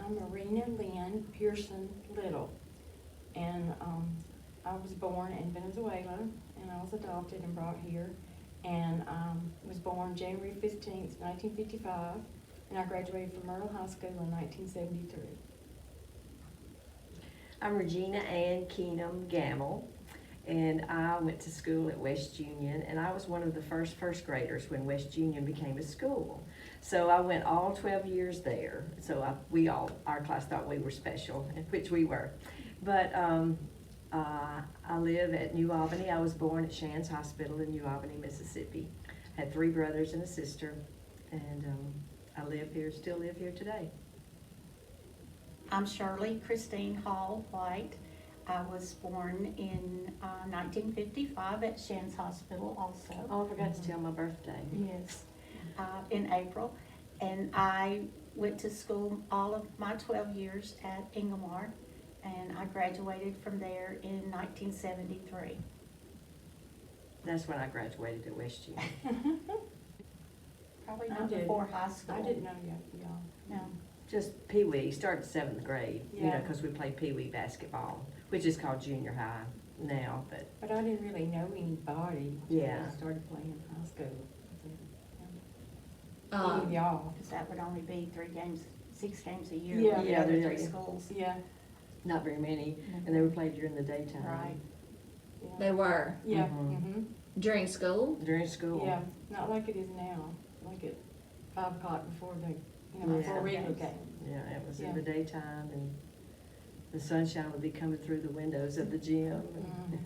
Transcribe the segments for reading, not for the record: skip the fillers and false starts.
I'm Marina Lynn Pearson Little. And I was born in Venezuela, and I was adopted and brought here. And was born January 15th, 1955, and I graduated from Myrtle High School in 1973. I'm Regina Ann Keenum Gamble, and I went to school at West Union, and I was one of the first graders when West Union became a school. So I went all 12 years there. So our class thought we were special, which we were. But I live at New Albany. I was born at Shands Hospital in New Albany, Mississippi. Had 3 brothers and a sister, and I still live here today. I'm Shirley Christine Hall White. I was born in 1955 at Shands Hospital also. Oh, I forgot to tell my birthday. Yes, in April. And I went to school all of my 12 years at Inglemark, and I graduated from there in 1973. That's when I graduated at West Union. Probably I not did. before high school. I didn't know yet, y'all. No. Just Pee Wee, started 7th grade, Yeah. because we played Pee Wee basketball, which is called junior high now, but But I didn't really know anybody until Yeah. I started playing in high school. Um, Y'all. Because that would only be 6 games a year. Yeah. with the Yeah, other yeah. 3 schools. Yeah, not very many, and they were played during the daytime. Right. yeah. they were Yeah, Mhm. mm-hmm, during school. During school. yeah, not like it is now, like at 5 o'clock before before Yeah. regular game. Yeah, it was Yeah. in the daytime, and the sunshine would be coming through the windows of the gym. Mhm.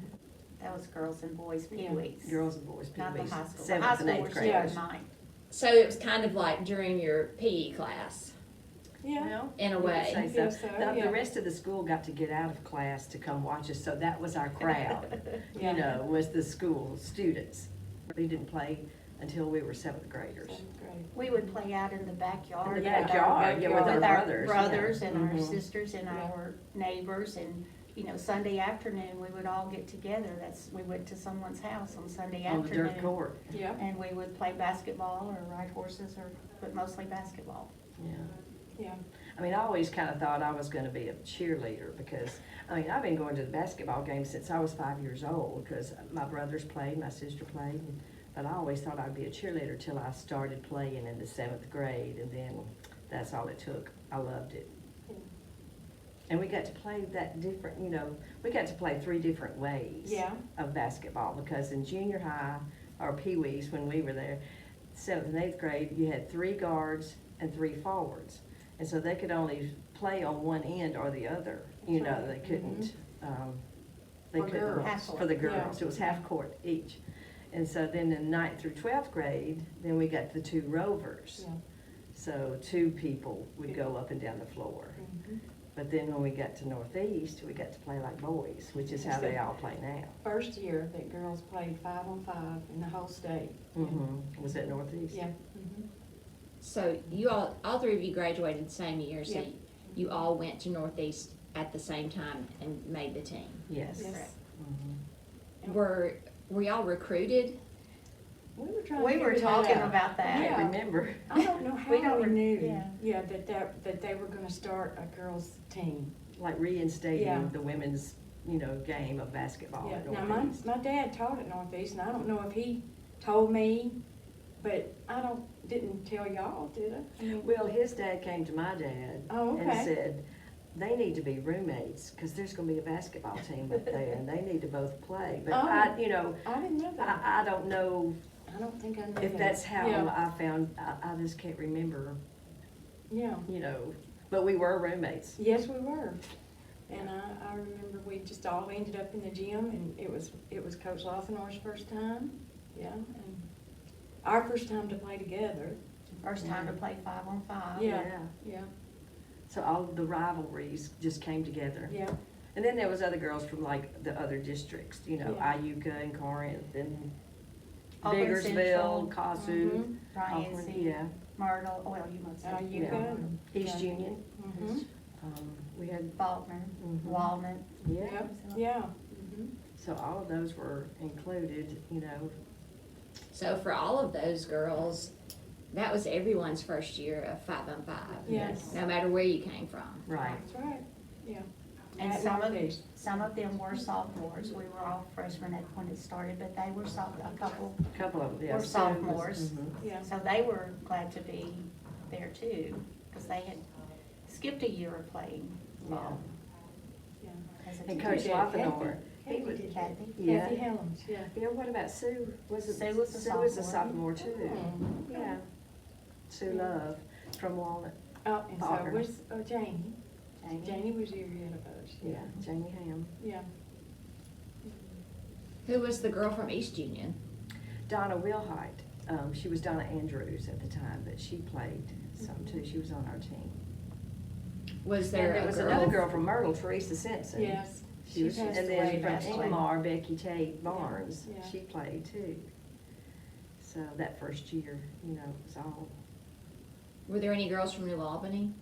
That was girls and boys Pee Yeah. Wees. Girls and boys, Pee Not the Wees, high school. The 7th high and school 8th was grade. Yeah. 9. So it was kind of like during your PE class, Yeah, Well, in a you could way. say so. Guess so, The yeah. rest of the school got to get out of class to come watch us, so that was our crowd, Yeah. you know, was the school students. We didn't play until we were 7th graders. 7th grade. We would play out in the backyard. In the with our- backyard, yeah, with our with brothers. brothers yeah. and our Mhm. sisters and Yeah. our neighbors, and, Sunday afternoon, we would all get together. We went to someone's house on Sunday On the afternoon. dirt court, Yeah, And we would play basketball or ride horses, but mostly basketball. yeah. yeah. I mean, I always kind of thought I was going to be a cheerleader because, I've been going to the basketball games since I was 5 years old because my brothers played, my sister played, but I always thought I'd be a cheerleader till I started playing in the 7th grade, and then that's all it took. I loved it. And we got to play that different, we got to play 3 different ways Yeah. of basketball because in junior high, or Pee Wees when we were there, 7th and 8th grade, you had 3 guards and 3 forwards. And so they could only play on one end or the other, That's right. they couldn't, they For couldn't, girls. Half court. for the Yeah. girls, it was half court each. And so then in 9th through 12th grade, then we got the 2 rovers. Yeah. So 2 people would go up and down the floor. Mhm. But then when we got to Northeast, we got to play like boys, which is how they all play now. First year that girls played 5-on-5 in the whole state. Was that Northeast? Yeah. Mhm. So you all 3 of you graduated the same year, so Yeah. you all went to Northeast at the same time and made the team. Yes. Yes. Mhm. Were y'all recruited? We were trying to We were figure that talking out. about I that. Yeah. can't remember. I don't know We how don't we re- knew, yeah. that they were gonna start a girls' team. Like reinstating Yeah. the women's, game of basketball Yeah, at now Northeast. my dad taught at Northeast, and I don't know if he told me, but didn't tell y'all, did I? I mean, Well, his dad came to my dad Oh, and okay. said, they need to be roommates, because there's gonna be a basketball team up there, and they need to both play. But Oh. I didn't know that. I don't know I don't think I knew if that. that's how Yeah, I found, I just can't remember, yeah, but we were roommates. yes, we were. And I remember we just all ended up in the gym, and it was Coach Lothenore's first time, yeah, and our first time to play together, First time to play 5-on-5. Yeah. yeah, So all of the rivalries just came together. yeah. And then there was other girls from like the other districts, Yeah. Iuka and Corinth and Auburn Biggersville, Central. Kazoo, Mhm. Ryan Auburn, C. yeah, Myrtle, well, you must say. You Yeah. go. East Yeah. Union. Mhm. We had, Faulkner, Mhm. Walnut. yeah, Yeah, yeah. Mhm. so all of those were included, So for all of those girls, that was everyone's first year of 5-on-5. Yes. No matter where you came from. Right. That's right, yeah. And At some of, Northeast. some of them were sophomores. We were all freshmen when it started, but they were a couple, A couple of them, yeah. We're Sue was- sophomores. mhm. Yeah. so they were glad to be there too, because they had skipped a year of playing ball. Yeah. as a And team. Coach did. Lothenor, he Kathy was, did. Kathy? yeah. Kathy Helms, yeah. Yeah, what about Sue? Sue was a Sue was a sophomore. sophomore too. Hmm. Yeah. Sue Yeah. Love from Walnut. Oh, and so Barker. was Janie. Jamie. Janie was a year ahead of us. Yeah, Jamie Ham. Yeah. Who was the girl from East Union? Donna Wilhite, she was Donna Andrews at the time, but she played some too. She was on our team. Was And there there a was girl? another girl from Myrtle, Teresa Simpson. Yes. She was, passed and away then from last year. Ingmar, Becky Tate Barnes, Yeah. she played too. So that first year, you know, it was all. Were there any girls from New Albany?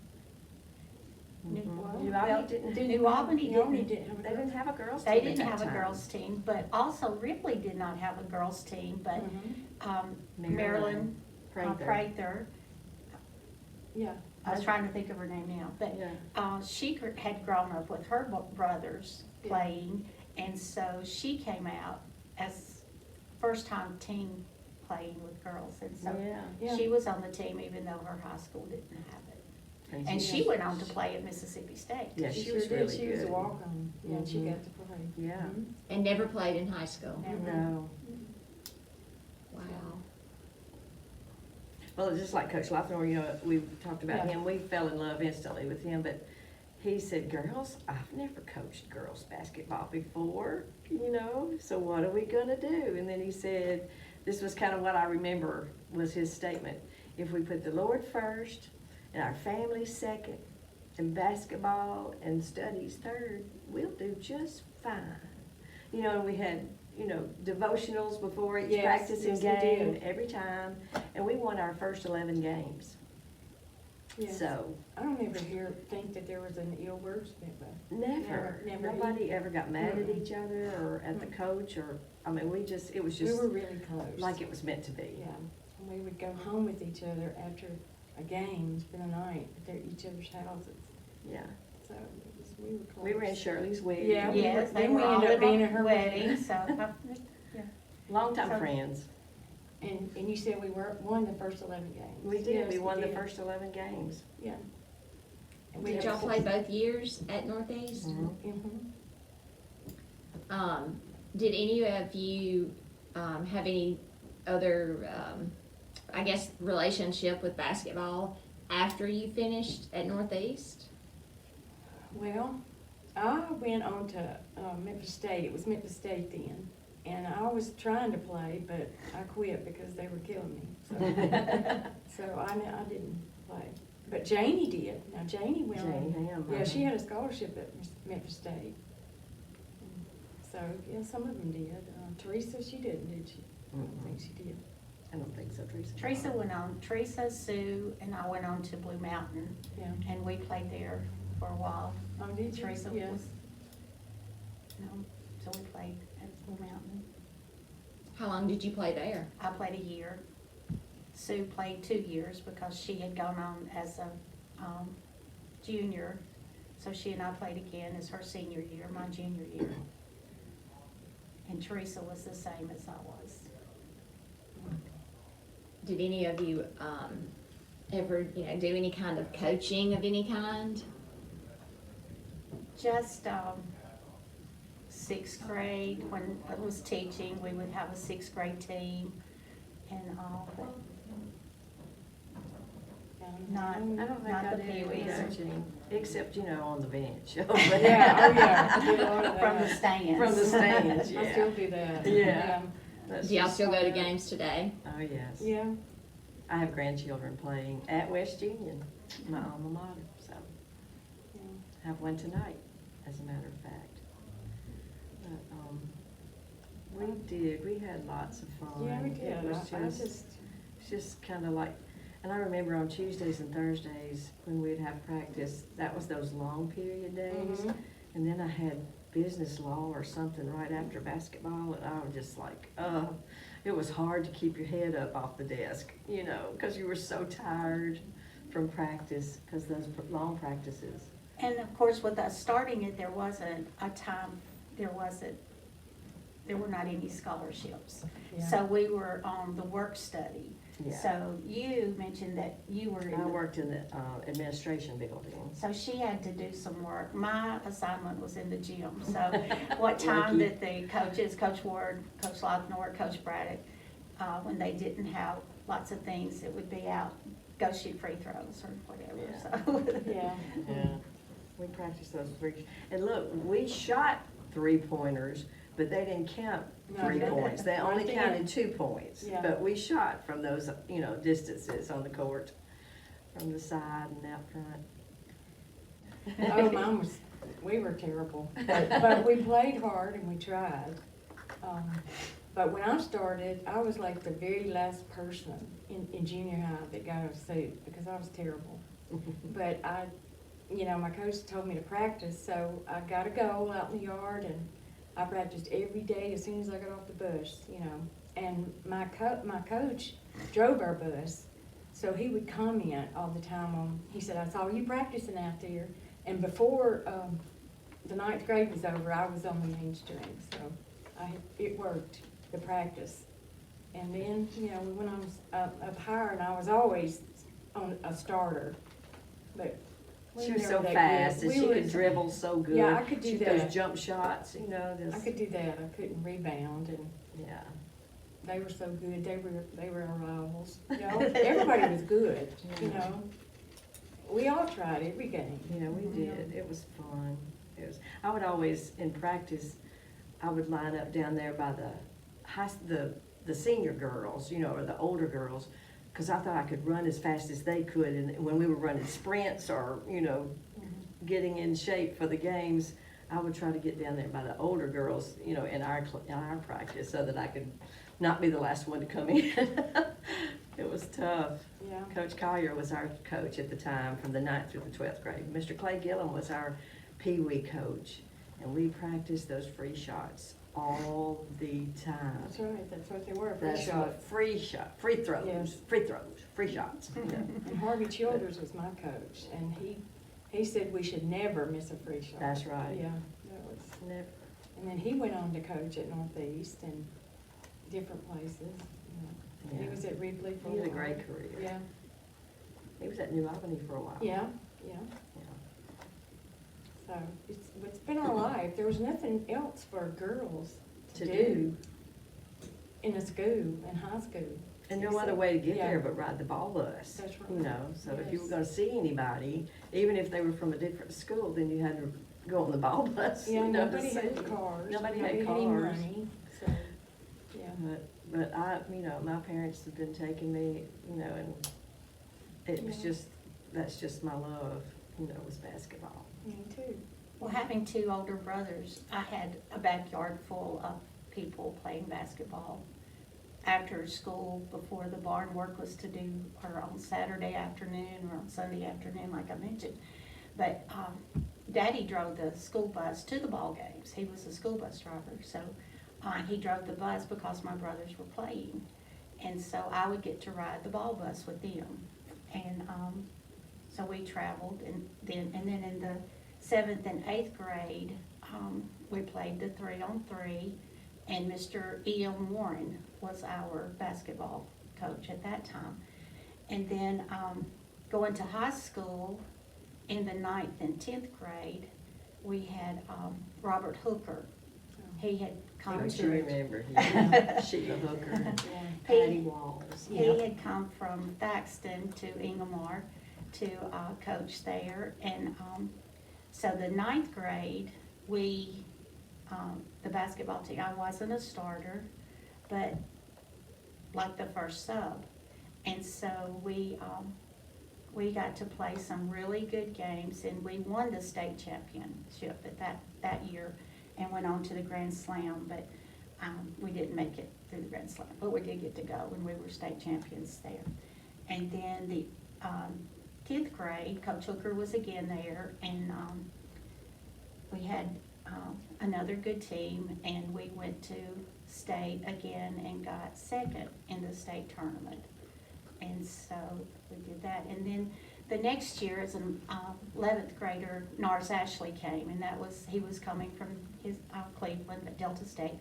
New- Mhm. well, New Albany didn't, New Albany New Albany didn't, didn't have a they didn't have a girls' team they at didn't that have a time. girls' team, but also Ripley did not have a girls' team, but Mhm. Marilyn Prather. Prather, Yeah. I was trying to think of her name now, but Yeah. she had grown up with her brothers Yeah. playing, and so she came out as first-time team playing with girls, and so Yeah. Yeah. she was on the team even though her high school didn't have it. And she went on to play at Mississippi State. Yeah, She she sure was did. really She was a good. walk-on. Yeah, and she Mhm. got to play. Yeah. Mhm. And never played in high school? Never. No. Wow. Well, just like Coach Lothenor, you know, we talked about Yeah. him, we fell in love instantly with him, but he said, girls, I've never coached girls basketball before, you know, so what are we gonna do? And then he said, this was kind of what I remember was his statement, if we put the Lord first and our family second and basketball and studies third, we'll do just fine. You know, and we had, you know, devotionals before each Yes, practice and yes, we game, did. every time, and we won our first 11 games. Yes. So, I don't ever think that there was an ill word spent by. never, Never. nobody ever got mad at Mm-mm. each other or at the Mm-mm. coach or, I mean, it was We just were really close. like it was meant to be. Yeah, and we would go home with each other after a game and spend a night at each other's houses. Yeah. So we were close. We were in Shirley's wedding. Yeah, we Yes, were- they then were we all ended up in being a at her wedding, wedding. so. Longtime So- friends. And you said we won the first 11 games. We did, Yes, we won the did. first 11 games. Yeah. And we Did had y'all play both years at Northeast? Mhm. Mhm. Did any of you, have any other, I guess, relationship with basketball after you finished at Northeast? Well, I went on to Memphis State. It was Memphis State then. And I was trying to play, but I quit because they were killing me. So, I didn't play. But Janie did. Now Janie went Janie on. Ham. Yeah, she had a scholarship at Memphis State. So, yeah, some of them did. Teresa, she didn't, did she? I don't think she did. I don't think so, Teresa. Teresa went on, Teresa, Sue, and I went on to Blue Mountain, Yeah. and we played there for a while. Oh, did you? Teresa Yes. was, so we played at Blue Mountain. How long did you play there? I played a year. Sue played 2 years because she had gone on as a junior. So she and I played again as her senior year, my junior year. And Teresa was the same as I was. Did any of you, ever, do any kind of coaching of any kind? Just sixth grade, when I was teaching, we would have a sixth grade team and all, but not, I don't think not I the did any peewees. coaching, except, you know, on the bench. Yeah, oh yeah. I did a lot of From the that. stands. From the stands, I yeah. still do that. Yeah. That's Do y'all just- still go to games today? Oh, yes. Yeah. I have grandchildren playing at West Union, my alma mater, so Yeah. have one tonight, as a matter of fact. But, we had lots of fun. Yeah, we did. It was I it's just kind of like, and I remember on Tuesdays and Thursdays, when we'd have practice, that was those long period days. Mhm. And then I had business law or something right after basketball, and I was just like, it was hard to keep your head up off the desk, you know, because you were so tired from practice, because those long practices. And of course, with us starting it, there wasn't a time, there were not any scholarships. Yeah. So we were on the work study. Yeah. So you mentioned that you were in I the, worked in the administration building. so she had to do some work. My assignment was in the gym. So what Lucky. time that the coaches, Coach Ward, Coach Locknor, Coach Braddock, when they didn't have lots of things, it would be out, go shoot free throws or whatever, Yeah. so. Yeah. Yeah, we practiced those three, and look, we shot 3-pointers, but they didn't count No, 3 they- points, they only right counted there. 2 points. Yeah. But we shot from those, you know, distances on the court, from the side and out front. Oh, mine was, we were terrible, but we played hard and we tried. But when I started, I was like the very last person in junior high that got a suit, because I was terrible. But you know, my coach told me to practice, so I got a goal out in the yard, and I practiced every day as soon as I got off the bus, you know. And my coach drove our bus, so he would comment all the time on, he said, I saw you practicing out there. And before the 9th grade was over, I was on the mainstream, so it worked, the practice. And then, you know, we went on up higher, and I was always on a starter, but we She were was never so that fast, good. and We she were- could dribble so good. Yeah, I could do Shoot that. those jump shots, you know, I just, could do that, I couldn't rebound, and yeah. they were so good, they were our rivals, you know, everybody was good, you know. We all tried every game. Yeah, we you know. did. It was fun. I would always, in practice, I would line up down there by the senior girls, you know, or the older girls, because I thought I could run as fast as they could. And when we were running sprints or, you know, getting in shape for the games, I would try to get down there by the older girls, you know, in our practice, so that I could not be the last one to come in. It was tough. Yeah. Coach Collier was our coach at the time from the 9th through the 12th grade. Mr. Clay Gillum was our Pee Wee coach, and we practiced those free shots all the time. That's right, that's what they were, free That's shots. what, free throws, Yes. free shots. Yeah. And Harvey Childers was my coach, and he said we should never miss a free shot. That's right. Yeah, that was, Never. and then he went on to coach at Northeast and different places. You know. He Yeah. was at Ripley for a He while. had a great career. Yeah, He was at New Albany for a while. yeah, yeah. Yeah. So it's been our life. There was nothing else for girls to To do in a school, in high school. And no other way to get Yeah. there but ride the ball bus. That's right. You know, so if you were Yes. gonna see anybody, even if they were from a different school, then you had to go on the ball bus. Yeah, you know, to nobody had see. cars. Nobody had any cars. money, so, yeah. But I, you know, my parents have been taking me, you know, and it was Yeah. that's just my love, you know, was basketball. Me too. Well, having 2 older brothers, I had a backyard full of people playing basketball after school, before the barn work was to do, or on Saturday afternoon or on Sunday afternoon, like I mentioned. But Daddy drove the school bus to the ball games. He was a school bus driver, so he drove the bus because my brothers were playing. And so I would get to ride the ball bus with them. And so we traveled, and then in the 7th and 8th grade, we played the 3-on-3, and Mr. E.M. Warren was our basketball coach at that time. And then going to high school, in the 9th and 10th grade, we had Robert Hooker. He had come Don't to. you remember? Yeah. Sheila Hooker, Yeah. Patty Walls. He had come from Thaxton to Ingomar to coach there, and so the 9th grade, we, the basketball team, I wasn't a starter, but like the first sub, and so we got to play some really good games, and we won the state championship at that year, and went on to the Grand Slam, but we didn't make it through the Grand Slam, but we did get to go, and we were state champions there. And then the 10th grade, Coach Hooker was again there, and we had another good team, and we went to state again and got second in the state tournament. And so we did that. And then the next year, as an 11th grader, Nars Ashley came, and he was coming from his Cleveland at Delta State,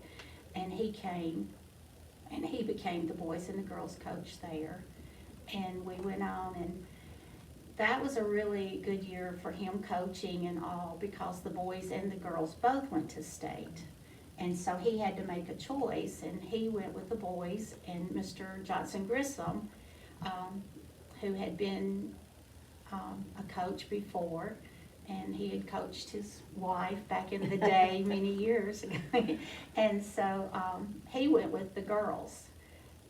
and he came, and he became the boys and the girls coach there. And we went on, and that was a really good year for him coaching and all, because the boys and the girls both went to state. And so he had to make a choice, and he went with the boys, and Mr. Johnson Grissom, who had been a coach before, and he had coached his wife back in the day many years ago. And so he went with the girls.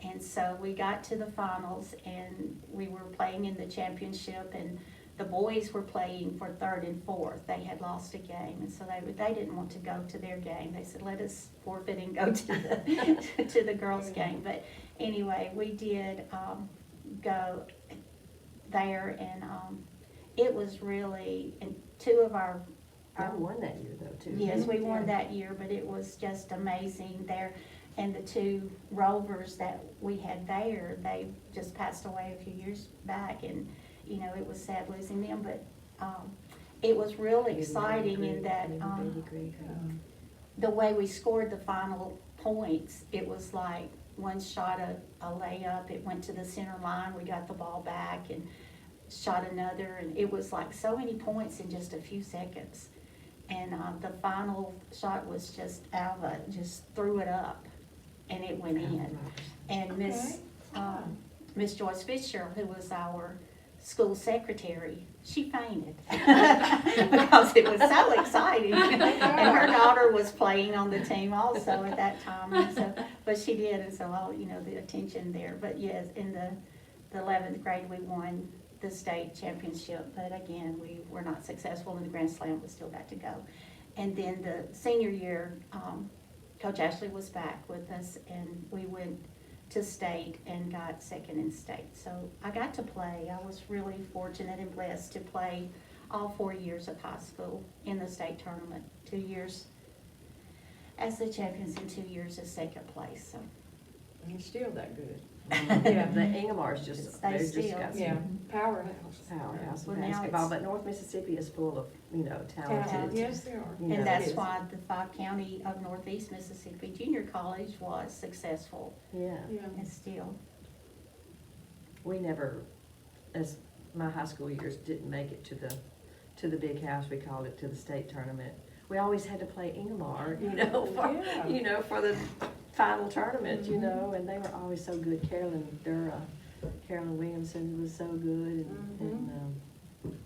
And so we got to the finals, and we were playing in the championship, and the boys were playing for third and fourth. They had lost a game, and so they didn't want to go to their game. They said, let us forfeit and go to the to the girls' game. But anyway, we did go there, and it was really, and two of our You won that year though, too. yes, we won that year, but it was just amazing there. And the two Rovers that we had there, they just passed away a few years back, and, you know, it was sad losing them, but it was really exciting in that the way we scored the final points, it was like one shot a layup, it went to the center line, we got the ball back and shot another, and it was like so many points in just a few seconds. And the final shot was just Alva just threw it up, and it went in. And Miss Joyce Fisher, who was our school secretary, she fainted because it was so exciting. And her daughter was playing on the team also at that time, and so, but she did, and so all, you know, the attention there. But yes, in the 11th grade, we won the state championship, but again, we were not successful in the Grand Slam. We still got to go. And then the senior year, Coach Ashley was back with us, and we went to state and got second in state. So I got to play. I was really fortunate and blessed to play all 4 years of high school in the state tournament, 2 years as the champions and 2 years as second place. So. And you're still that good. Yeah, the Ingomars just, They they're just still- got some Yeah, powerhouse. powerhouse Well, in now basketball, it's- but North Mississippi is full of, you know, talented. Yes, they are. you know, And that's it is. why the 5-county of Northeast Mississippi Junior College was successful, Yeah, Yeah. and still. we never, as my high school years, didn't make it to the big house, we called it, to the state tournament. We always had to play Ingomar, you know, for, Yeah. you know, for the final tournament, you know, and they were always so good. Carolyn Williamson was so good, and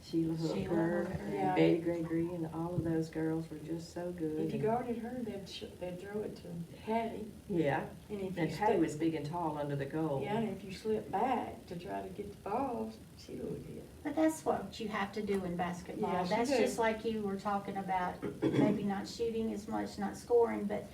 Sheila Hooker, Hooker, and yeah. Betty Gregory, and all of those girls were just so good. If you and- guarded her, they'd throw it to Hattie. Yeah, And if and you Patty slip, was big and tall under the goal. yeah, and if you slip back to try to get the ball, she'd would hit. But that's what you have to do in basketball. Yes, you That's do. just like you were talking about, maybe not shooting as much, not scoring, but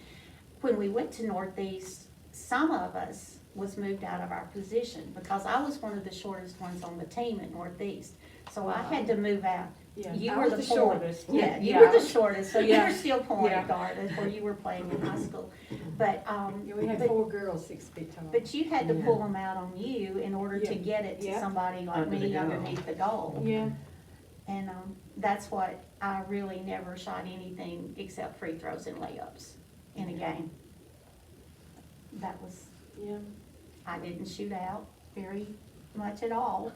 when we went to Northeast, some of us was moved out of our position, because I was one of the shortest ones on the team at Northeast. So I had to move out. Yeah, You I were was the point. shortest. Yeah, you Yeah, were I the was- shortest, so you Yeah. were still point Yeah. guard where you were playing in high school. But, Yeah, we had but- 4 girls 6 feet tall. but you had to Yeah. pull them out on you in order to Yeah. get it to Yeah. somebody like Under the me goal. underneath the goal. Yeah, And that's what, I really never shot anything except free throws and layups in a game. That was, yeah. I didn't shoot out very much at all.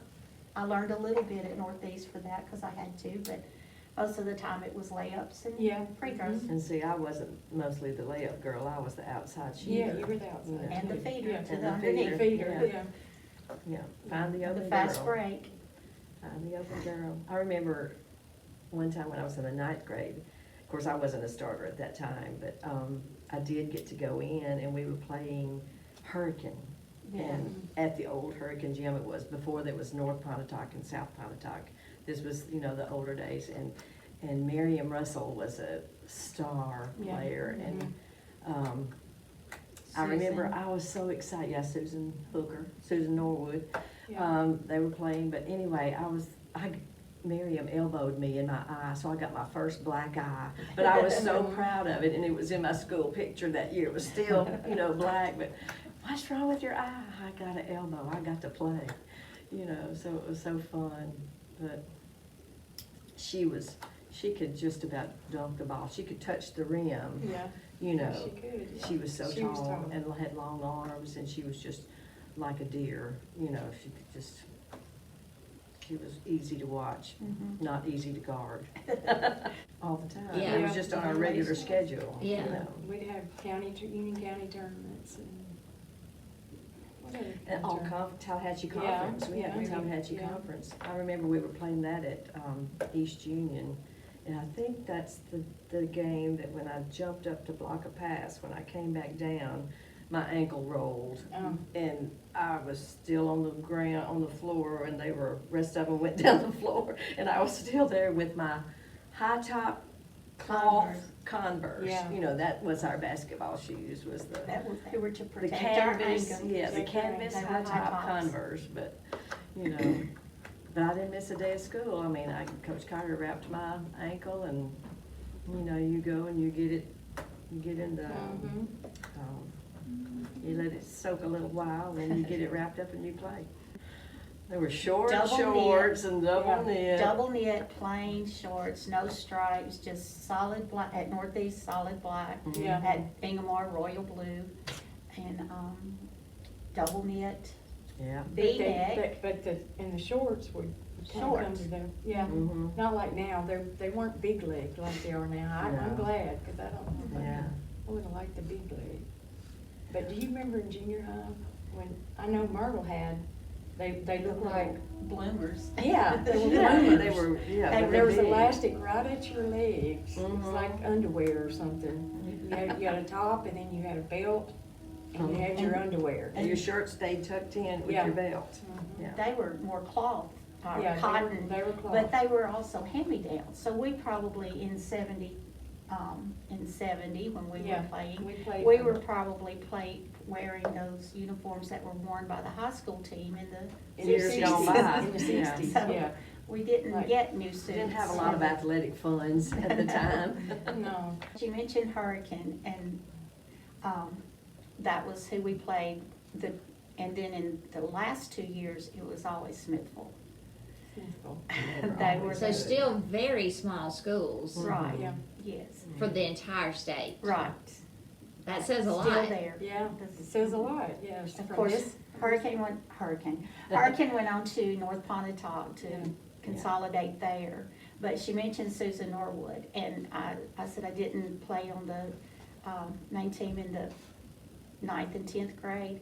I learned a little bit at Northeast for that because I had to, but most of the time it was layups and Yeah. free throws. And see, I wasn't mostly the layup girl, I was the outside shooter. Yeah, you were the outside. And the too. feeder Yeah. to And the the underneath. Feeder, Yeah. yeah. Yeah, find the The open fast girl. break. Find the open girl. I remember one time when I was in the 9th grade, of course, I wasn't a starter at that time, but I did get to go in, and we were playing Hurricane. And at the old Hurricane gym, it was before there was North Pontotoc and South Pontotoc. This was, you know, the older days, and Miriam Russell was a star Yeah. player, and I remember I was so excited. Yeah, Susan Hooker, Susan Norwood. Yeah. They were playing, but anyway, Miriam elbowed me in my eye, so I got my first black eye. But I was so proud of it, and it was in my school picture that year. It was still, you know, black, but what's wrong with your eye? I got an elbow, I got to play, you know, so it was so fun. But she could just about dunk the ball. She could touch the rim, Yeah, you know. she could, yeah. She was so She was tall tall. and had long arms, and she was just like a deer, you know. She was easy to watch, not easy to guard. All the time. Yeah. It was just on our regular schedule, you Yeah. know. We'd have Union County tournaments and whatever. And Tallahatchie Yeah, Conference, we had the yeah. Tallahatchie Yeah. Conference. I remember we were playing that at East Union. And I think that's the game that when I jumped up to block a pass, when I came back down, my ankle rolled. And I was still on the ground, on the floor, and rest of them went down the floor. And I was still there with my high top cloth Converse. Yeah. You know, that was our basketball shoes, was They were to the protect our canvas, ankles. yeah, the They canvas were high high top tops. Converse, but, you know, but I didn't miss a day of school. I mean, Coach Carter wrapped my ankle and, you know, you go and you get in the, you let it soak a little while, and you get it wrapped up and you play. There were short Double shorts and double Yeah. knit. Double knit, plain shorts, no stripes, just solid black, at Northeast, solid black. Yeah. At Ingomar, royal blue, and, double knit, Yeah. V-neck. But in the shorts would kind of come Shorts. to them, yeah. Mhm. Not like now, they weren't big legged like they are now. I'm No. glad, because I don't know. Yeah. I would've liked the big leg. But do you remember in junior high, when, I know Myrtle had, they looked like, Bloomers. yeah, they were Yeah, bloomers. they were, yeah. And they there were was big. elastic right at your legs. It was Mhm. like underwear or something. You had a top, and then you had a belt, and you had your underwear. And your shirt stayed tucked in with Yeah. your belt. Mhm. Yeah. They were more cloth, or Yeah, cotton. they were cloth. But they were also hand-me-downs, so we probably in seventy, when we Yeah, were playing, we played we them. were probably wearing those uniforms that were worn by the high school team in the Years 60s. gone by. In the Yeah. 60s, So- yeah. We didn't Right. get new suits. Didn't have a lot of athletic funds at the time. No. She mentioned Hurricane, and, that was who we played, and then in the last 2 years, it was always Smithville. Simple. They were So the- still very small schools Right, Yeah. yes, for the entire state. right. That says a lot. Still there. Yeah, it says a lot, yes. Of From course, this- Hurricane went on to North Pontotoc Yeah. to consolidate there. But she mentioned Susan Norwood, and I said I didn't play on the, main team in the 9th and 10th grade.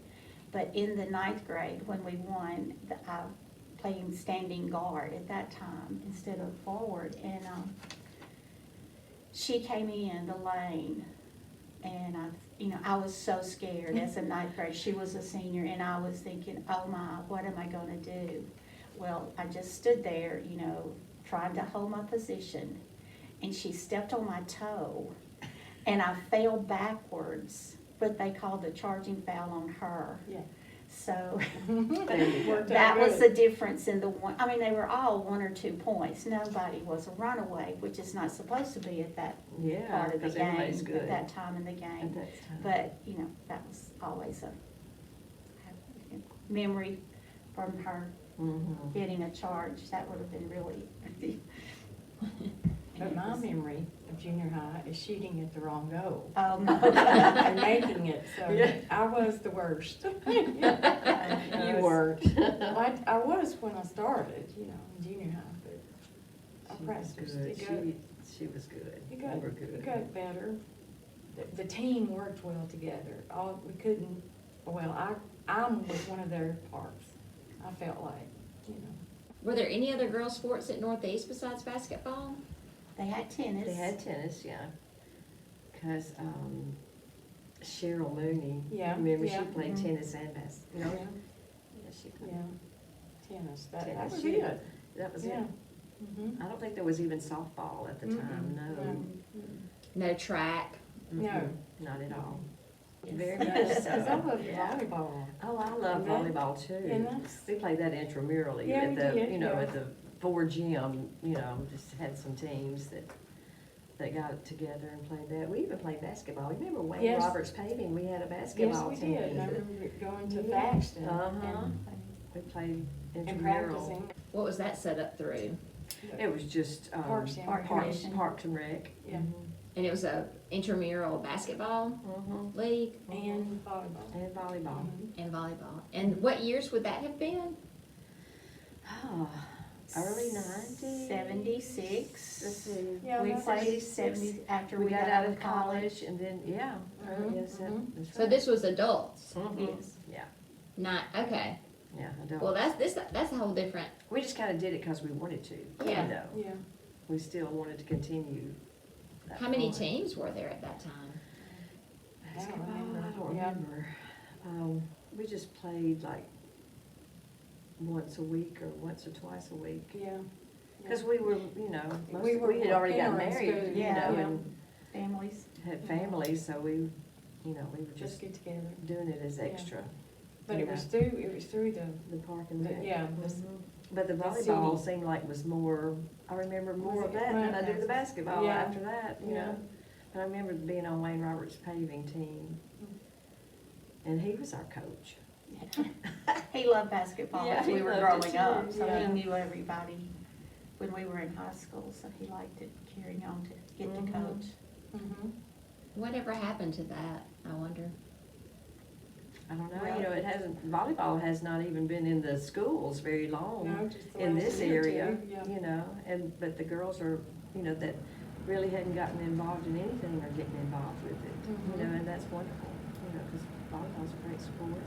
But in the 9th grade, when we won, I played standing guard at that time instead of forward. And, she came in the lane, and I was so scared as a 9th grade. She was a senior, and I was thinking, oh my, what am I gonna do? Well, I just stood there, trying to hold my position, and she stepped on my toe, and I fell backwards, but they called a charging foul on her. Yeah. So, Worked that out was the good. difference in they were all 1 or 2 points. Nobody was a runaway, which is not supposed to be at that Yeah, part of the because everybody's game, good at that time in the at game. that time. But, that was always a memory from her Mhm. getting a charge. That would have been really, But my memory of junior high is shooting at the wrong goal oh, no. and making it, so Yeah. I was the worst. You weren't. Well, I was when I started, in junior high, but I She was practiced. good. It got, She was good. it We got, were it good. got better. The team worked well together. We couldn't, I was one of their parts, I felt like. Were there any other girls' sports at Northeast besides basketball? They had tennis. They had tennis, yeah. Because Cheryl Mooney, Yeah, remember she yeah. played Mhm. tennis and basketball. Yeah. Yeah, she played. Yeah, tennis, that Tennis, was she- it. That was it. Yeah. Mhm. I don't think there was even softball at the time, no. No track. No. Mm-mm, Not at all. Yes. Very Because much I so. love Yeah. volleyball. Oh, I love And that- volleyball too. And that's, We played that intramurally Yeah, at we the, did, yeah. at the for gym, just had some teams that got together and played that. We even played basketball. You remember Wayne Yes. Roberts Paving? We had a Yes, basketball we team. did. I remember going to Yeah. Thaxton Uh-huh. and We played and intramural. practicing. What was that set up through? It was just, Parks and Park Parks Commission. Parks and Rec. Yeah. And it was a intramural basketball Mm-hmm. league And volleyball. And volleyball. Mhm. and volleyball. And what years would that have been? Oh, early 90s. 76. Let's see. Yeah, We that's played 76. 70 after We got out of college college. and then, yeah. Mhm, Yes, mhm. that's So right. this was adults, Mhm. Yes. Yeah, not, okay. yeah, I don't. Well, that's a whole different, We just kinda did it because we wanted to, Yeah. you know. Yeah. We still wanted to continue. that how many on. teams were there at that time? Basketball, remember. I don't Yeah. remember. We just played like once a week or once or twice a week. Yeah. Cause we were, We were we had already got parents, married, good, yeah. and Families. had families, so we were Just just get together. doing it as Yeah. extra. But you it was know. through the The park and rec. yeah, But the the volleyball city. seemed like was more, I remember more of it that than I do the right? basketball Yeah. after that, you Yeah. know. But I remember being on Wayne Roberts' paving team, and he was our coach. He loved basketball Yeah, as we he were loved it growing up, too, so yeah. he knew everybody when we were in high school, so he liked it, carrying on to get to Mhm. coach. Mm-hmm. Whatever happened to that, I wonder? I don't know, Well- it hasn't, volleyball has not even been in the schools very long. No, just the In last this year or two, area, yeah. but the girls are, that really hadn't gotten involved in anything are getting involved with it, Mhm. and that's wonderful, because volleyball's a great sport.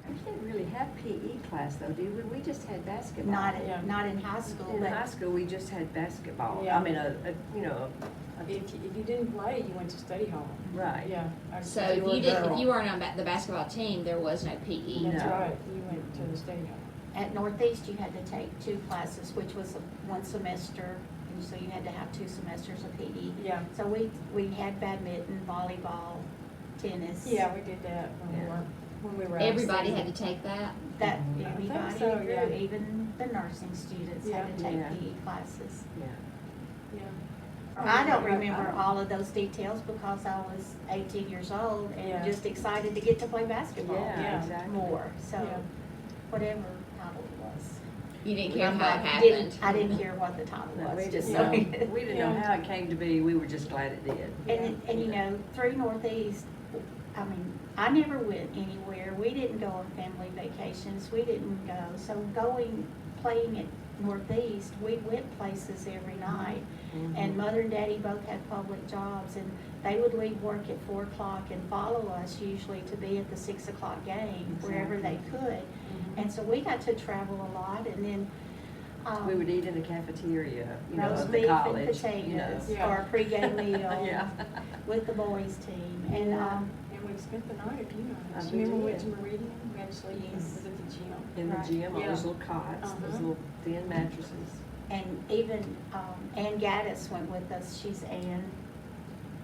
We didn't really have PE class though, did we? We just had basketball. Yeah. Not in high school, In high but school, we just had basketball. Yeah. I mean, If you didn't play, you went to study hall. right. Yeah. So you were a if you girl. weren't on the basketball team, there was no PE. That's No. right, you went to the study hall. at Northeast, you had to take 2 classes, which was one semester, and so you had to have 2 semesters of PE. Yeah. So we had badminton, volleyball, tennis. Yeah, we did that Yeah. when we were. out Everybody had studying. to take that? That, Mhm. I think everybody so, in yeah. group, even the nursing students had to take Yeah. PE classes. Yeah. Yeah. I don't remember all of those details because I was 18 years old Yeah. and just excited to get to play basketball Yeah, exactly. more, so Yeah. whatever title it was. You didn't care how it I didn't- happened? I didn't care what the title No, we was, didn't just know, so. we didn't know how it came to be, we were just glad it did. And through Northeast, I mean, I never went anywhere. We didn't go on family vacations. We didn't go. So playing at Northeast, we went places every night. Mhm. And Mother and Daddy both had public jobs, and they would leave work at 4 o'clock and follow us usually to be at the 6 o'clock game, wherever they could. And so we got to travel a lot, and then, We would eat in the cafeteria, roast of the beef and college, potatoes Yeah. for our pregame meal Yeah. with the boys team. And, And we spent the night a few nights. I Remember we went to did. Meridian? We had to sleep in Yes. the gym. In the Right. gym, on Yeah. those little cots, those Uh-huh. little thin mattresses. And even Ann Gaddis went with us. She's Ann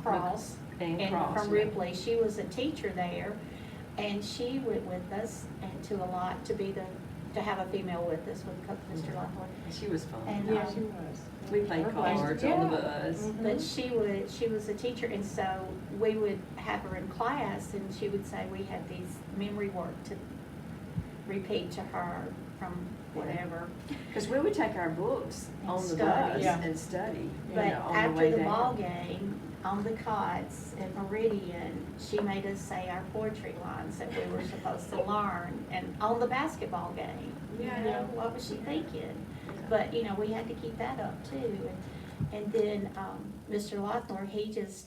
Cross. And And Cross. from yeah. Ripley. She was a teacher there. And she went with us and to a lot to have a female with us with Mr. Lockwood. She was fun. And, Yeah, she was. We played Her place- cards on the bus. Mhm. But she was a teacher, and so we would have her in class, and she would say we had these memory work to repeat to her from whatever. Because we would take our books And on the study. bus Yeah. and study, But on the after way the down. ball game, on the cots at Meridian, she made us say our poetry lines that we were supposed to learn, and on the basketball game. Yeah. What was she thinking? But, we had to keep that up too. And then, Mr. Lochner, he just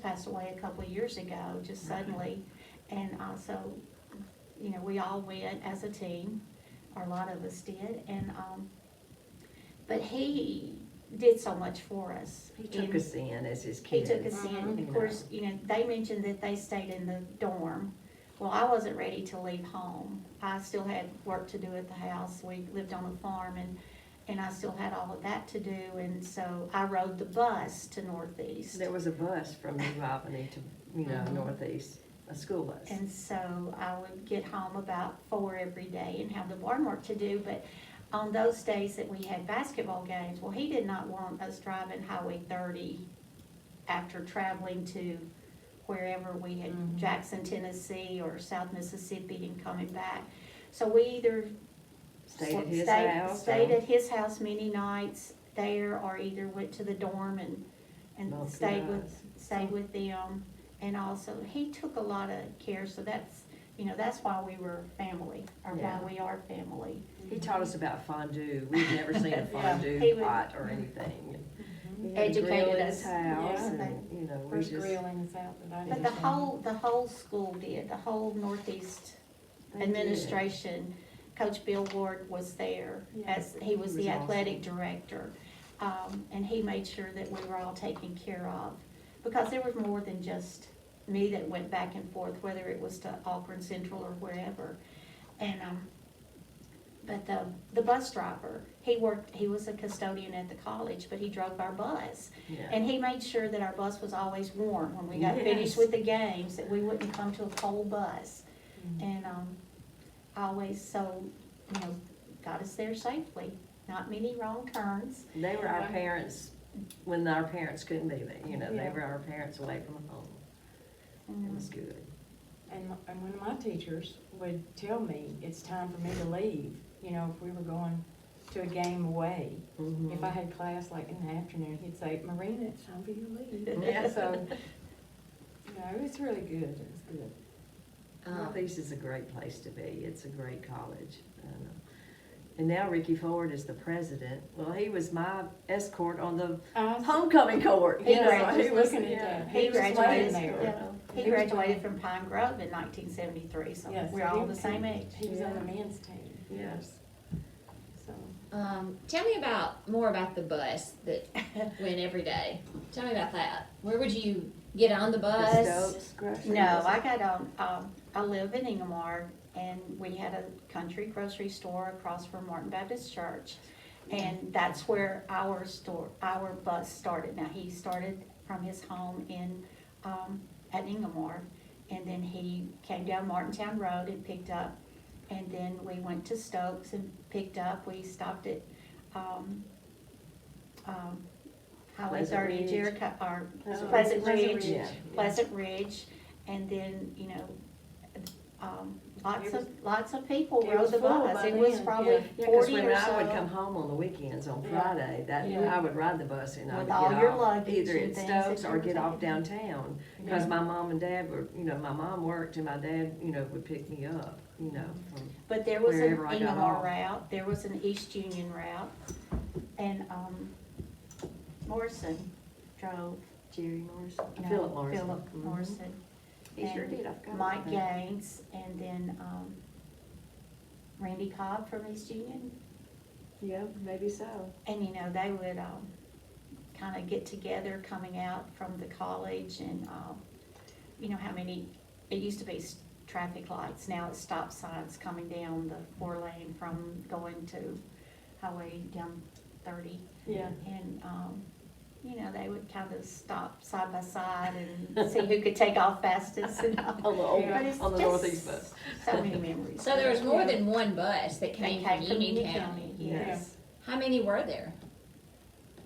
passed away a couple of years ago, just suddenly. And, so, we all went as a team, or a lot of us did, and, but he did so much for us. He took And us in as his He kids. took us in. Mhm. Of course, they mentioned that they stayed in the dorm. Well, I wasn't ready to leave home. I still had work to do at the house. We lived on a farm, and I still had all of that to do, and so I rode the bus to Northeast. There was a bus from New Albany to, Northeast, a school bus. And so I would get home about 4 every day and have the barn work to do, but on those days that we had basketball games, well, he did not want us driving Highway 30 after traveling to wherever we had, Mhm. Jackson, Tennessee, or South Mississippi, and coming back. So we either Stayed at his stayed- house. Stayed or at his house many nights there, or either went to the dorm and bumped stayed with with, us. stayed with them. And also, he took a lot of care, so that's, you know, that's why we were family, or Yeah. why we are family. He taught us about fondue. We'd never seen a Yeah, fondue he would- pot or anything. Mhm. He had a grill Educated in his us. house, Yeah. and, you know, we First just. grill in the South that I But did. the whole school did, the whole Northeast They did. administration. Coach Bill Ward was there, Yeah. as, he was He the was athletic awesome. director. And he made sure that we were all taken care of, because there was more than just me that went back and forth, whether it was to Auburn Central or wherever. And, but the bus driver, he was a custodian at the college, but he drove our bus. Yeah. And he made sure that our bus was always warm when we got Yes. finished with the games, that we wouldn't come to a cold bus. Mhm. And, always, so, you know, got us there safely, not many wrong turns. They were our parents when our parents couldn't be there, you know, they Yeah. were our parents away from home. It was good. And one of my teachers would tell me, it's time for me to leave, you know, if we were going to a game away. Mhm. If I had class like in the afternoon, he'd say, Marina, it's time for you to leave. Yeah. So, you know, it was really good, it was good. Northeast is a great place to be. It's a great college. And now Ricky Ford is the president. Well, he was my escort on the homecoming court. He you know, graduated. he was- Looking at yeah, that. He was graduated playing there. there. He He was graduated playing. from Pine Grove in 1973, so Yes, we're all the same age. He was on the Yeah. men's team. Yes. So, Tell me more about the bus that went every day. Tell me about that. Where would you get on the The bus? Stokes grocery. No, I got on, I live in Ingomar, and we had a country grocery store across from Martin Baptist Church. And that's where our bus started. Now, he started from his home at Ingomar, and then he came down Martintown Road and picked up. And then we went to Stokes and picked up. We stopped at, Highway Pleasant 30, Ridge. Jericho, or Oh, Pleasant Pleasant Ridge. Yeah. Pleasant Ridge, and then, you know, lots of people It rode was the full bus. by It was then, probably yeah. Yeah, 'cause 40 when or I would so. come home on the weekends on Yeah. Friday, Yeah. I would ride the bus and I With would all get your off luggage either and at things that Stokes you or were get off taking. downtown. Because Yeah. my mom and dad were, you know, my mom worked and my dad, you know, would pick me up, you know, from But there was an wherever I got Ingomar off. route, there was an East Union route, and, Morrison drove. Jerry Morrison, No, Philip Morrison. Philip Mhm. Morrison. He sure and did, I forgot Mike about that. Gaines, and then, Randy Cobb from East Union. Yeah, maybe so. And, you know, they would, kind of get together coming out from the college, and, you know, it used to be traffic lights, now it's stop signs coming down the 4-lane from going to Highway down 30. yeah. And, you know, they would kind of stop side by side and see who could take off fastest and all. On the old, Yeah. But it's on the just Northeast bus. So many memories. So there was more Yeah. than one bus that They came came from from Union Union County. County, yes. How many were there?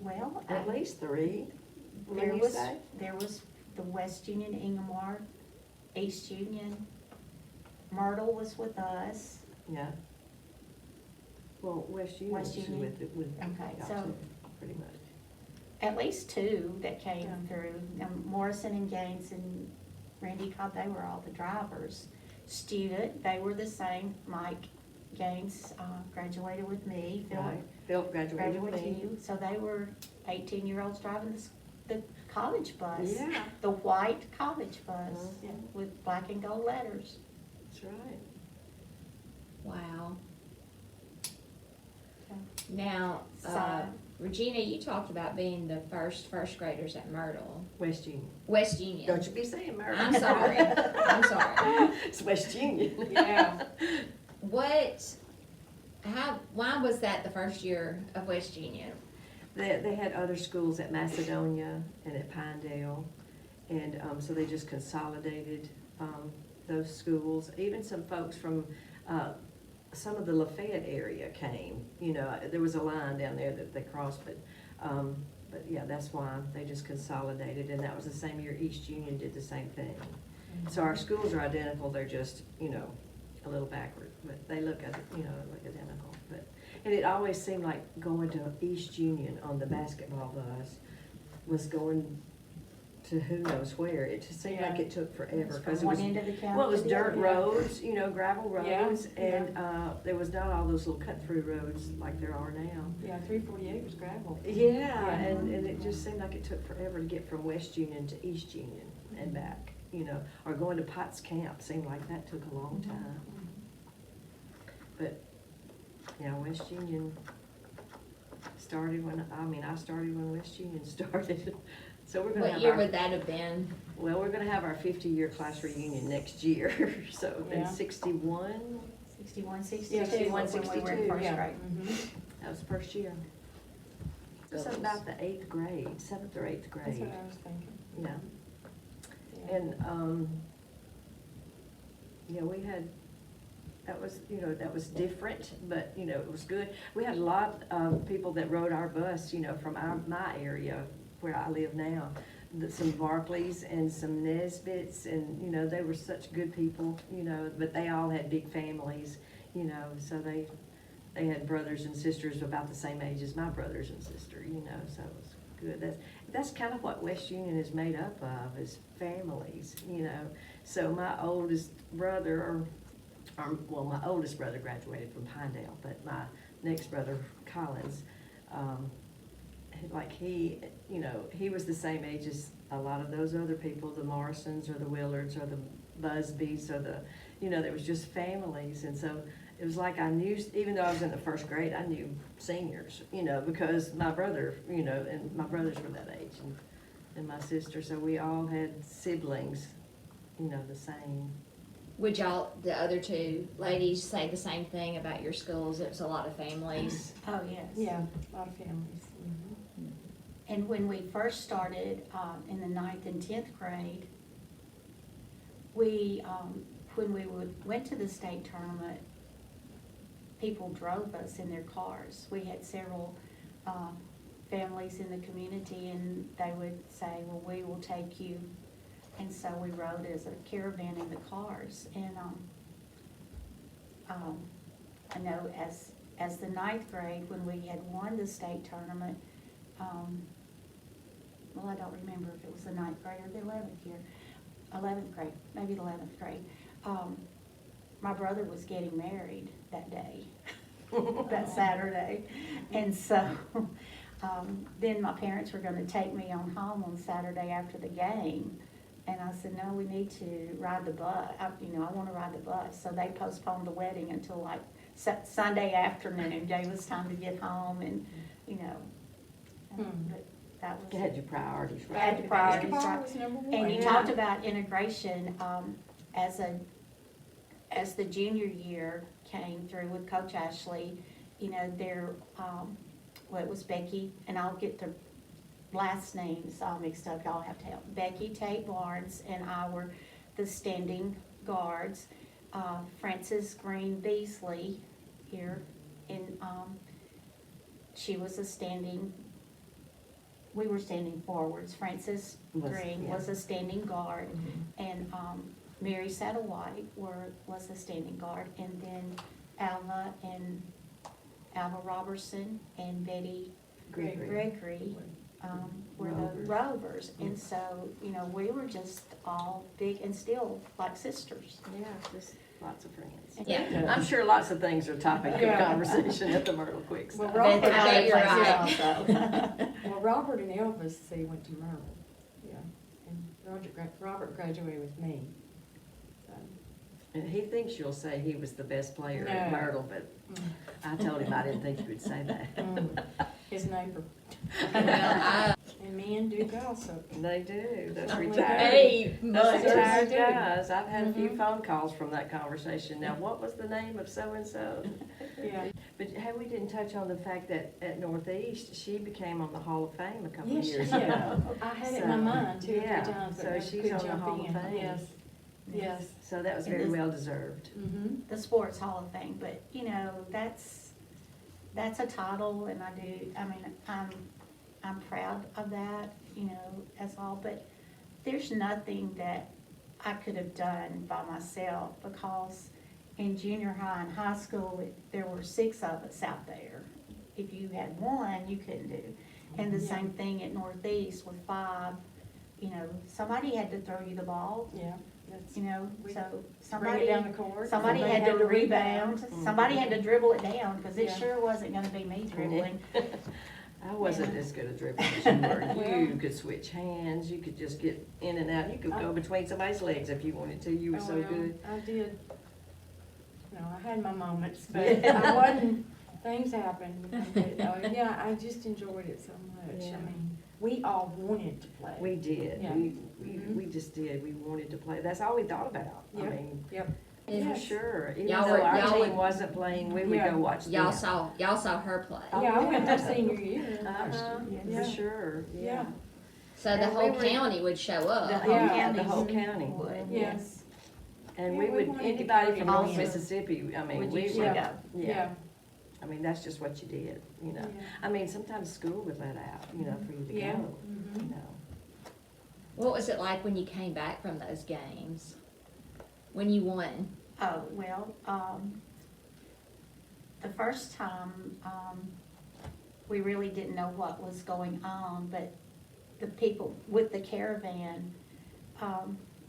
Well, At least 3. there wouldn't you was, say? there was the West Union, Ingomar, East Union, Myrtle was with us. Yeah. Well, West Union West was Union. with Okay, y'all so- too, pretty much. At least 2 that came Yeah. through. Morrison and Gaines and Randy Cobb, they were all the drivers. Student, they were the same. Mike Gaines graduated with me. Philip Right. Philip graduated with graduated me. you. So they were 18-year-olds driving the college bus. Yeah. The white college bus Mhm. with black and gold letters. That's right. Wow. Okay. Now, So- Regina, you talked about being the first graders at Myrtle, West Union. West Union. Don't you be saying Myrtle. I'm sorry. I'm sorry. It's West Union. Yeah. Why was that the first year of West Union? They had other schools at Macedonia and at Pinedale, and so they just consolidated those schools. Even some folks from some of the Lafayette area came, you know, there was a line down there that they crossed, but yeah, that's why they just consolidated, and that was the same year East Union did the same thing. So our schools are identical, they're just, you know, a little backward, but they look, you know, like identical. But, and it always seemed like going to East Union on the basketball bus was going to who knows where. It just seemed like it took forever. From 'Cause it one was, end of the county well, it was to the dirt other. roads, you know, gravel Yeah, roads, and there was not all those little cut-through roads like there are now. Yeah, 348 was gravel. Yeah, and it just seemed like it took forever to get from West Union to East Union and back, you know, or going to Potts Camp seemed like that took a long time. But, yeah, West Union started I started when West Union started. So we're gonna What have year our, would that have been? well, we're gonna have our 50-year class reunion next year, so in Yeah. 61, 61, Yeah, 62, 61, when we were in 62, first yeah. grade. Mhm. that was the first year. It was about the 8th grade, 7th or 8th grade. That's what I was thinking. Yeah. Yeah. And, yeah, we had, that was, you know, that was different, but, you know, it was good. We had a lot of people that rode our bus, you know, from my area, where I live now. Some Barclays and some Nesbits, and, you know, they were such good people, you know, but they all had big families, you know, so they had brothers and sisters about the same age as my brothers and sister, you know, so it was good. That's kind of what West Union is made up of, is families, you know. So my oldest brother, well, my oldest brother graduated from Pinedale, but my next brother, Collins, like he, you know, he was the same age as a lot of those other people, the Morrisons or the Willards or the Busbys or the, you know, there was just families. And so it was like I knew, even though I was in the first grade, I knew seniors, you know, because my brother, you know, and my brothers were that age, and my sister, so we all had siblings, you know, the same. Would y'all, the other two ladies, say the same thing about your schools? It was a lot of families. Oh, yes. Yeah, a lot of families. Mhm. And when we first started in the 9th and 10th grade, we, when we went to the state tournament, people drove us in their cars. We had several families in the community, and they would say, well, we will take you. And so we rode as a caravan in the cars. And I know as the 9th grade, when we had won the state tournament, well, I don't remember if it was the 9th grade or the 11th year, 11th grade, maybe the 11th grade. My brother was getting married that day, that Saturday. And so then my parents were gonna take me on home on Saturday after the game. And I said, no, we need to ride the bus. I wanna ride the bus. So they postponed the wedding until like Sunday afternoon and gave us time to get home and, you know. But that was. You had your priorities, right? Had your priorities, Basketball right. was number one. And you Yeah. talked about integration, as the junior year came through with Coach Ashley, you know, it was Becky, and I'll get the last names all mixed up, y'all have to help. Becky Tate Barnes and I were the standing guards. Frances Green Beasley here, and she was we were standing forwards. Frances Green was a standing guard, and Mary Satterwhite was a standing guard, and then Alva Robertson and Betty Gregory were the Rovers. And so, you know, we were just all big and still like sisters. Yeah, just lots of friends. Yeah. I'm sure lots of things are topic of Yeah. conversation at the Myrtle Quick Well, Stop. Robert, I bet you're right. well, Robert and Elvis, see, went to Myrtle, yeah, and Robert graduated with me, so. And he thinks you'll say he was the best player at No. Myrtle, but Mm. I told him I didn't think you would say that. His neighbor. Well, And men do gossip. They do, those Only retired. Hey, Those mother. retired do. guys, I've had a few Mhm. phone calls from that conversation. Now, what was the name of so-and-so? Yeah. But hey, we didn't touch on the fact that at Northeast, she became on the Hall of Fame a couple of Yes, years yeah. ago. I had it in my So, mind two or yeah, three times, but so I she's couldn't on the jump Hall of in. Fame. Yes. Yes. So that was And very this- well deserved. Mm-hmm. the Sports Hall of Fame, but, you know, that's a title, and I'm proud of that, you know, as all, but there's nothing that I could have done by myself, because in junior high and high school, there were 6 of us out there. If you had one, you couldn't do. And the Yeah. same thing at Northeast with 5, you know, somebody had to throw you the ball, Yeah, that's, you know, We- so bring somebody. it down the court. Somebody had to rebound, Mhm. somebody had to dribble it down, because it Yeah. sure wasn't gonna be me dribbling. I wasn't Yeah. as good a dribbler as you were. Well- You could switch hands, you could just get in and out, you could go between somebody's legs if you wanted to, you were Oh, so well, good. I did. No, I had my moments, but I wasn't, things happened. But, yeah, I just enjoyed it so much. Yeah. I mean, we all wanted to play. We did, Yeah. we we just did, we wanted to play, that's all we thought about. I Yep. mean, Yep. for Yes. sure, even Y'all though were- our y'all team would- wasn't playing, we would Yeah. go watch them. Y'all saw her play. Yeah, I went my senior year. Uh-huh, Yeah. for sure, yeah. Yeah. So the And we whole were- county would show The up. whole Yeah, county. the whole county. Would, Yeah. yes. And Yeah, we we would, wanted to anybody go from to North games. Mississippi, I mean, Would we usually were, go. Yeah. I mean, that's just what you did, you know. Yeah. I mean, sometimes school would let out, you know, for you to Yeah. go, Mhm. you know. What was it like when you came back from those games? When you won? Oh, well, the first time, we really didn't know what was going on, but the people with the caravan,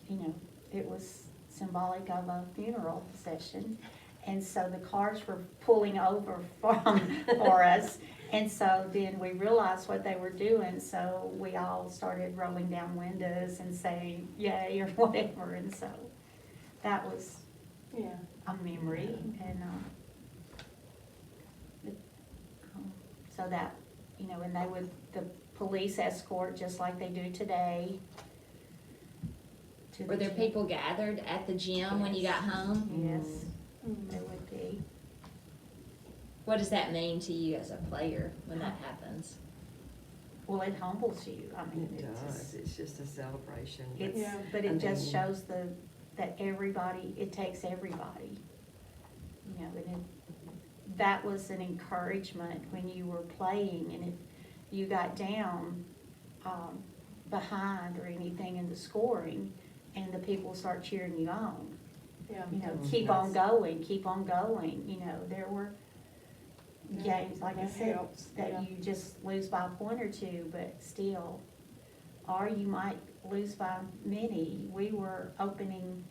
you know, it was symbolic of a funeral procession. And so the cars were pulling over for us. And so then we realized what they were doing, so we all started rolling down windows and saying yay or whatever. And so that was Yeah. a memory, and, so that, you know, and they would, the police escort, just like they do today. to Were the there gym. people gathered at the gym when you got home? Yes, Mhm. there would be. What does that mean to you as a player when that happens? Well, it humbles you, I mean, It it's does, just, it's just a celebration. it's, Yeah. but I it just mean- shows that everybody, it takes everybody. You know, and that was an encouragement when you were playing, and if you got down, behind or anything in the scoring, and the people start cheering you on, Yeah. you know, Mhm. keep on going, you know, there were Yeah, games, like I that said, helps, that yeah. you just lose by a point or two, but still, or you might lose by many. We were opening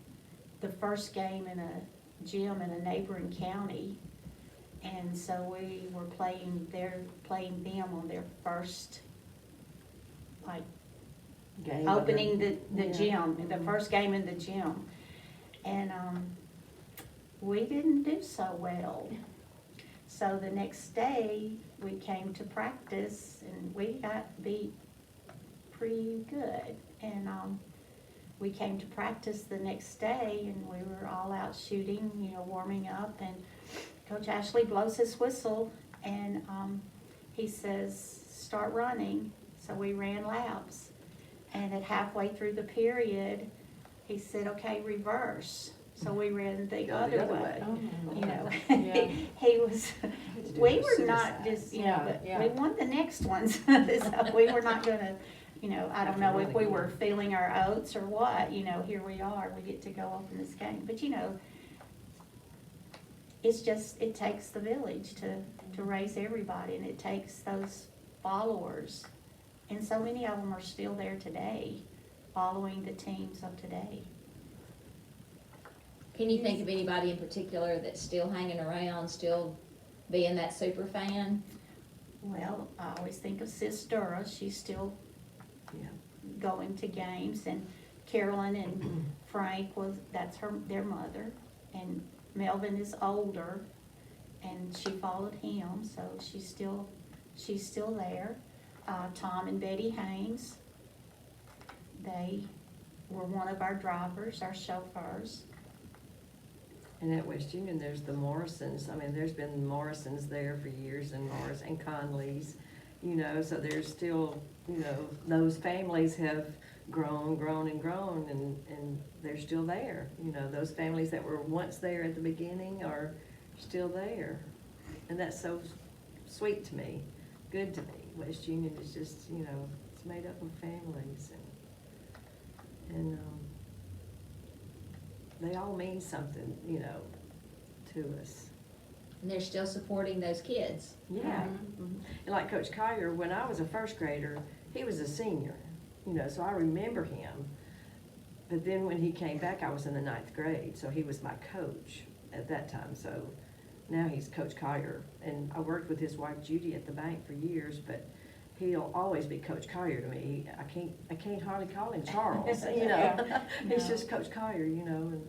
the first game in a gym in a neighboring county, and so we were playing them on their first, like, Game of opening the yeah. gym, the first game in the gym. And, we didn't do so well. So the next day, we came to practice, and we got beat pretty good. And, we came to practice the next day, and we were all out shooting, you know, warming up, and Coach Ashley blows his whistle, and, he says, start running. So we ran laps. And at halfway through the period, he said, okay, reverse. So we ran the Go other way. Oh, You know, Yeah. he was, do we it were for not suicide. just, you know, Yeah, but yeah. we won the next ones. So we were not gonna, you know, I don't know if we were After feeling our oats or what, you know, here we are, we get to go open this game. But, you know, it's just, it takes the village to raise everybody, and it takes those followers. And so many of them are still there today, following the teams of today. Can you think of anybody in particular that's still hanging around, still being that super fan? Well, I always think of Sis Dura, she's still Yeah. going to games, and Carolyn and Frank that's their mother, and Melvin is older, and she followed him, so she's still there. Tom and Betty Haynes, they were one of our drivers, our chauffeurs. And at West Union, there's the Morrisons, I mean, there's been Morrisons there for years, and Conleys, you know, so there's still you know, those families have grown and grown, and they're still there. You know, those families that were once there at the beginning are still there. And that's so sweet to me, good to me. West Union is just, you know, it's made up of families, and they all mean something, you know, to us. And they're still supporting those kids. Yeah. Mhm. And like Coach Collier, when I was a first grader, he was a senior, you know, so I remember him. But then when he came back, I was in the 9th grade, so he was my coach at that time. So now he's Coach Collier. And I worked with his wife Judy at the bank for years, but he'll always be Coach Collier to me. I can't hardly call him Charles, you know. Yeah. He's No. just Coach Collier, you know.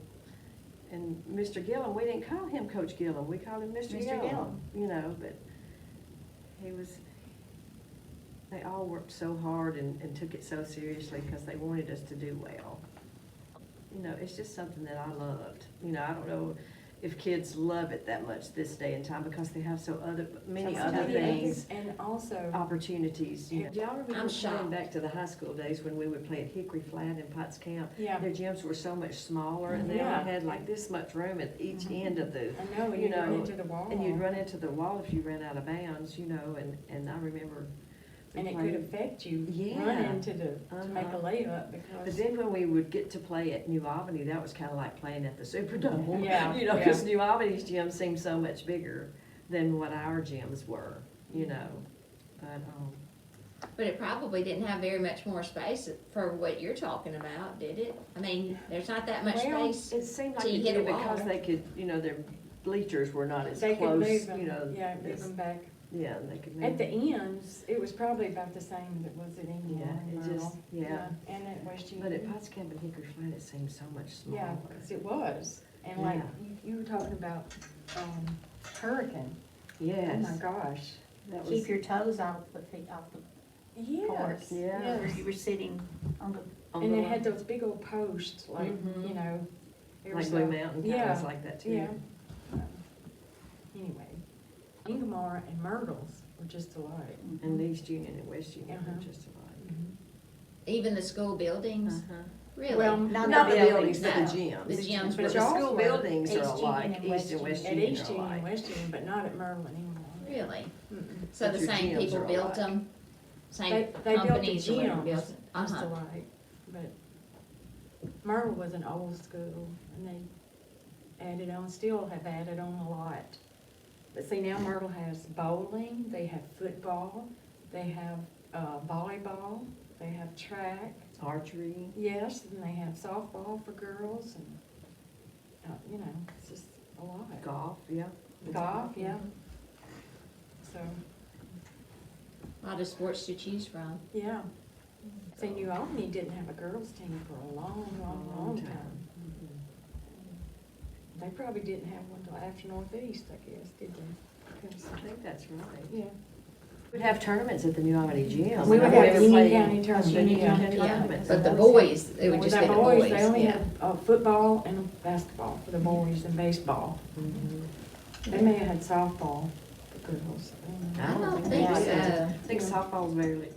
And Mr. Gillum, we didn't call him Coach Gillum, we called him Mr. Mr. Gillum, Gillum. you know, but they all worked so hard and took it so seriously because they wanted us to do well. You know, it's just something that I loved. You know, I don't know if kids love it that much this day and time because they have many other things, And also, opportunities. You know, do y'all remember I'm playing shocked. back to the high school days when we would play at Hickory Flat and Potts Camp? yeah, Their gyms were so much smaller and they Yeah. only had like this much room at each Mhm. end of the, I know, and you you run know, into the wall. and you'd run into the wall if you ran out of bounds, you know, and I remember. we And it played- could affect you Yeah. running to make a Uh-huh. layup But because. then when we would get to play at New Albany, that was kind of like playing at the Superdome. Yeah, You know, because New Albany's gym seemed so much bigger than what our gyms were, you know. But, But it probably didn't have very much more space for what you're talking about, did it? I mean, there's not that much Well, space. it seemed like So you it hit a did because wall. they could, you know, their bleachers were not as They could close, move them, you know. yeah, move as- them back. Yeah, and they could move. At the ends, it was probably about the same as it was at Inglewood Yeah, and it Myrtle. just, yeah. And at West But at Union. Potts Camp and Hickory Flat, it seemed so much smaller. Yeah, because it was. And like, Yeah. you were talking about, hurricane. Oh Yes. my gosh. That was- Keep your toes off the feet, off the Yes, Yeah. where yes. you were sitting on the, on And the they had those big old posts, like, Mhm. you know. there Like was Blue a- Mountain, kind Yeah, of like that too. Yeah. Anyway, Ingomar and Myrtle's were just alike. And East Union and West Union Uh-huh. were just alike. Even the school buildings, really? Well, Not Not the the buildings, buildings, but the no. gyms. The gyms But were- the Y'all school were buildings are East Union alike, and East West and West At Union East are Union and alike. West Union, but not at Myrtle and Ingomar. Really? Mm-mm. So But the your same gyms people are built alike. them? Same They built the companies or whatever gyms built just it? Uh-huh. alike, but Myrtle was an old school, and they added on, still have added on a lot. But see, now Myrtle has bowling, they have football, they have volleyball, they have track, Archery. yes, and they have softball for girls, and, you know, it's just a lot. Golf, yeah. Golf, yeah. So, A lot of sports to choose from. yeah. See, New Albany didn't have a girls' team for a long time. They probably didn't have one till after Northeast, I guess, did they? 'Cause, I think that's right. yeah. We'd have tournaments at the New Albany gym. We would I have remember Union playing County tournaments. the Union County Yeah. tournaments. But the Boys boys, it would With just be the the boys, They only yeah. had football and basketball for the boys and baseball. Mhm. They may have had softball for girls. I don't think think so. I think softball's rarely